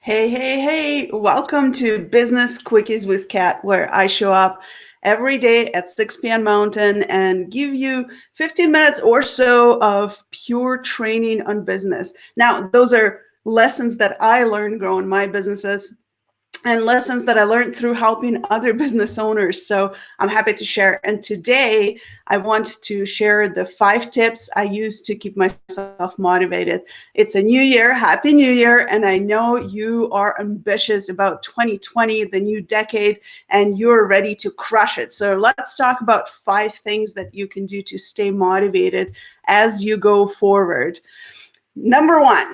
Hey, hey, hey, welcome to Business Quickies with Kat, where I show up every day at 6 p.m. Mountain and give you 15 minutes or so of pure training on business. Now, those are lessons that I learned growing my businesses and lessons that I learned through helping other business owners. So I'm happy to share. And today I want to share the 5 tips I use to keep myself motivated. It's a new year, Happy New Year. And I know you are ambitious about 2020, the new decade, and you're ready to crush it. So let's talk about 5 things that you can do to stay motivated as you go forward. Number 1,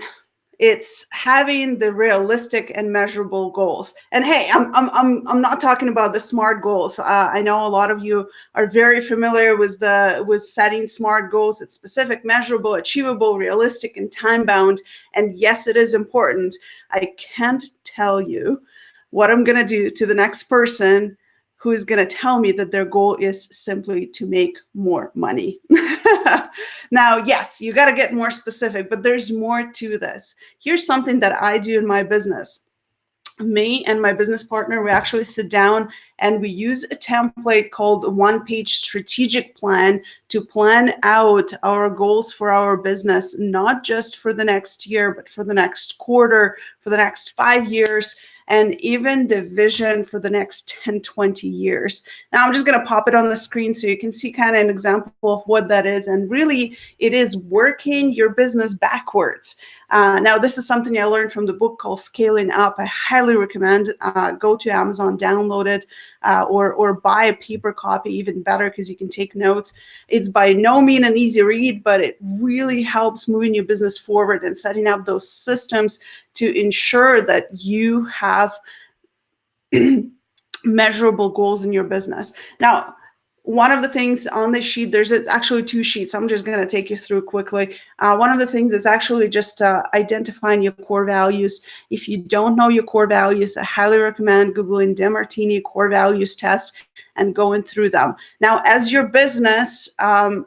it's having the realistic and measurable goals. And hey, I'm not talking about the SMART goals. I know a lot of you are very familiar with setting SMART goals. It's specific, measurable, achievable, realistic, and time bound. And yes, it is important. I can't tell you what I'm going to do to the next person who is going to tell me that their goal is simply to make more money. Now, yes, you got to get more specific, but there's more to this. Here's something that I do in my business. Me and my business partner, we actually sit down and we use a template called a one-page strategic plan to plan out our goals for our business, not just for the next year, but for the next quarter, for the next 5 years, and even the vision for the next 10, 20 years. Now, I'm just going to pop it on the screen so you can see kind of an example of what that is. And really, it is working your business backwards. Now, this is something I learned from the book called Scaling Up. I highly recommend go to Amazon, download it, or buy a paper copy, even better, because you can take notes. It's by no means an easy read, but it really helps moving your business forward and setting up those systems to ensure that you have measurable goals in your business. Now, one of the things on this sheet, there's actually 2 sheets. I'm just going to take you through quickly. One of the things is actually just identifying your core values. If you don't know your core values, I highly recommend Googling Demartini core values test and going through them. Now, as your business,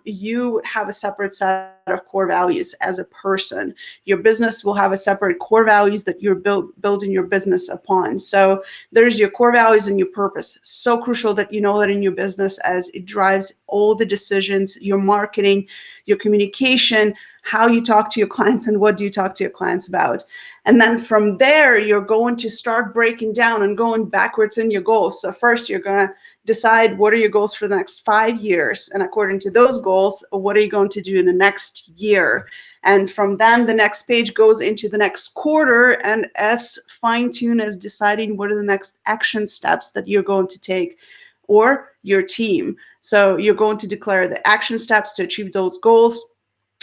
you have a separate set of core values as a person. Your business will have a separate core values that you're building your business upon. So there's your core values and your purpose. So crucial that you know that in your business, as it drives all the decisions, your marketing, your communication, how you talk to your clients, and what do you talk to your clients about. And then from there, you're going to start breaking down and going backwards in your goals. So first, you're going to decide what are your goals for the next 5 years. And according to those goals, what are you going to do in the next year? And from then, the next page goes into the next quarter, and as fine-tuned as deciding what are the next action steps that you're going to take, or your team. So you're going to declare the action steps to achieve those goals,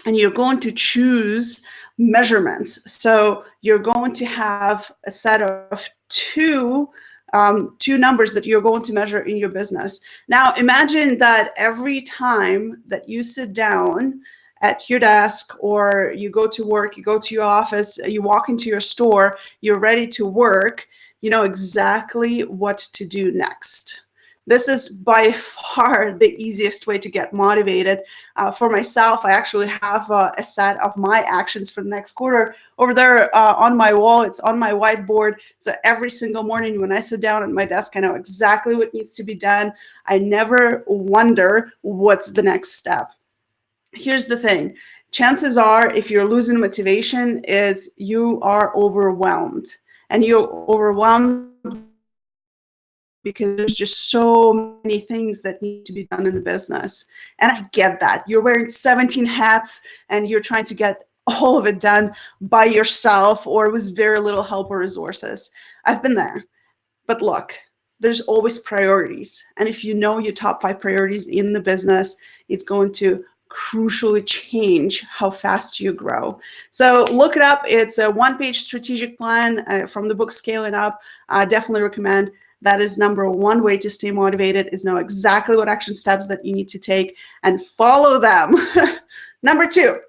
and you're going to choose measurements. So you're going to have a set of two numbers that you're going to measure in your business. Now, imagine that every time that you sit down at your desk, or you go to work, you go to your office, you walk into your store, you're ready to work, you know exactly what to do next. This is by far the easiest way to get motivated. For myself, I actually have a set of my actions for the next quarter over there on my wall. It's on my whiteboard. So every single morning when I sit down at my desk, I know exactly what needs to be done. I never wonder what's the next step. Here's the thing. Chances are, if you're losing motivation, is you are overwhelmed. And you're overwhelmed because there's just so many things that need to be done in the business. And I get that. You're wearing 17 hats and you're trying to get all of it done by yourself or with very little help or resources. I've been there. But look, there's always priorities. And if you know your top 5 priorities in the business, it's going to crucially change how fast you grow. So look it up. It's a one-page strategic plan from the book Scaling Up. I definitely recommend. That is number 1 way to stay motivated, is know exactly what action steps that you need to take and follow them. Number 2,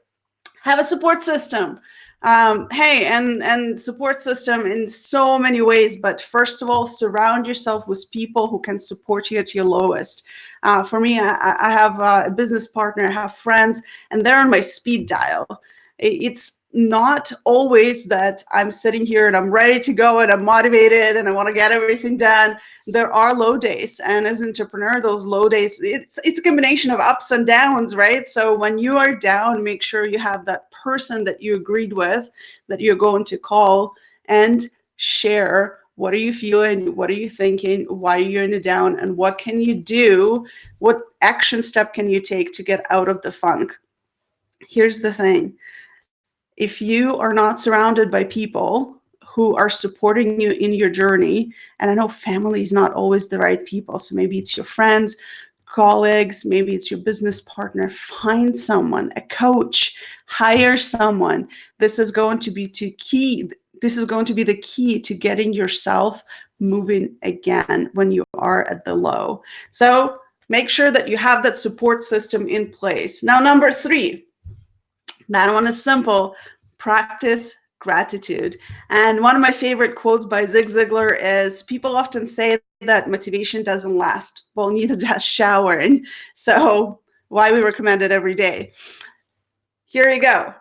have a support system. And support system in so many ways, but first of all, surround yourself with people who can support you at your lowest. For me, I have a business partner, I have friends, and they're on my speed dial. It's not always that I'm sitting here and I'm ready to go and I'm motivated and I want to get everything done. There are low days, and as an entrepreneur, those low days, it's a combination of ups and downs, right? So when you are down, make sure you have that person that you agreed with that you're going to call and share. What are you feeling? What are you thinking? Why are you in a down? And what can you do? What action step can you take to get out of the funk? Here's the thing. If you are not surrounded by people who are supporting you in your journey, and I know family is not always the right people, so maybe it's your friends, colleagues, maybe it's your business partner, find someone, a coach, hire someone. This is going to be the key to getting yourself moving again when you are at the low. So make sure that you have that support system in place. Now, number 3, that one is simple. Practice gratitude. And one of my favorite quotes by Zig Ziglar is, people often say that motivation doesn't last. Well, neither does showering. So why we recommend it every day. Here you go.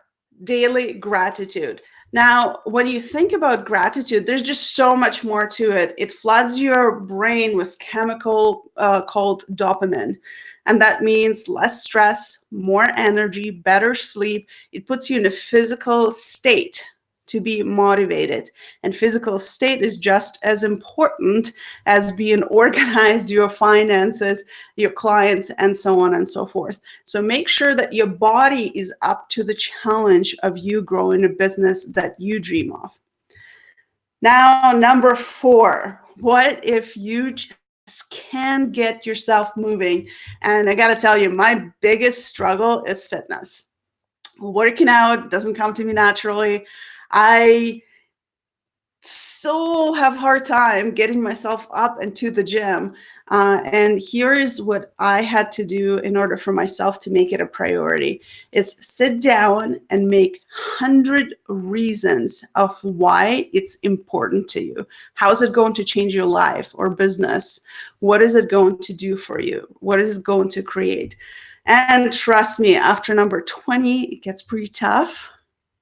Daily gratitude. Now, when you think about gratitude, there's just so much more to it. It floods your brain with chemical called dopamine. And that means less stress, more energy, better sleep. It puts you in a physical state to be motivated. And physical state is just as important as being organized, your finances, your clients, and so on and so forth. So make sure that your body is up to the challenge of you growing a business that you dream of. Now, number 4, what if you can get yourself moving? And I got to tell you, my biggest struggle is fitness. Working out doesn't come to me naturally. I so have a hard time getting myself up and to the gym. And here is what I had to do in order for myself to make it a priority, is sit down and make 100 reasons of why it's important to you. How is it going to change your life or business? What is it going to do for you? What is it going to create? And trust me, after number 20, it gets pretty tough.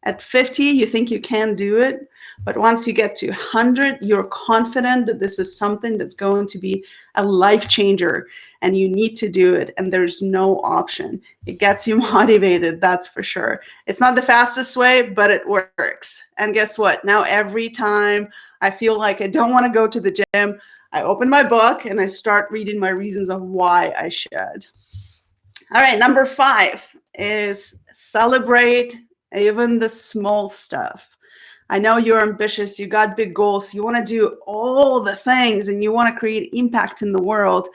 At 50, you think you can do it. But once you get to 100, you're confident that this is something that's going to be a life changer and you need to do it. And there's no option. It gets you motivated, that's for sure. It's not the fastest way, but it works. And guess what? Now, every time I feel like I don't want to go to the gym, I open my book and I start reading my reasons of why I should. All right, number 5 is celebrate even the small stuff. I know you're ambitious, you got big goals, you want to do all the things and you want to create impact in the world.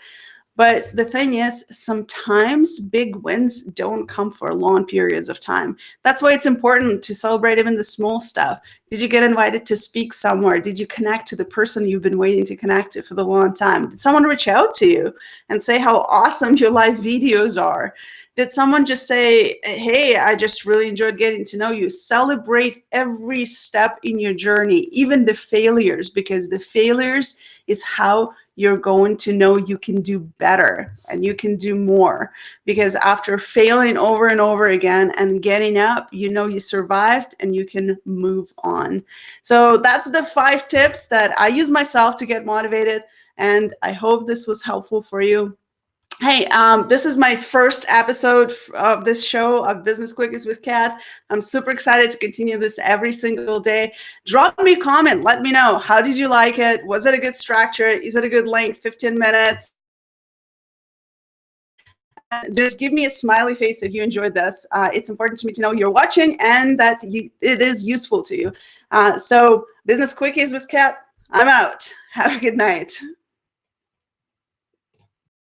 But the thing is, sometimes big wins don't come for long periods of time. That's why it's important to celebrate even the small stuff. Did you get invited to speak somewhere? Did you connect to the person you've been waiting to connect to for the long time? Did someone reach out to you and say how awesome your live videos are? Did someone just say, hey, I just really enjoyed getting to know you? Celebrate every step in your journey, even the failures, because the failures is how you're going to know you can do better and you can do more. Because after failing over and over again and getting up, you know you survived and you can move on. So that's the 5 tips that I use myself to get motivated. And I hope this was helpful for you. Hey, this is my first episode of this show of Business Quickies with Kat. I'm super excited to continue this every single day. Drop me a comment. Let me know. How did you like it? Was it a good structure? Is it a good length? 15 minutes? Just give me a smiley face if you enjoyed this. It's important to me to know you're watching and that it is useful to you. So Business Quickies with Kat, I'm out. Have a good night.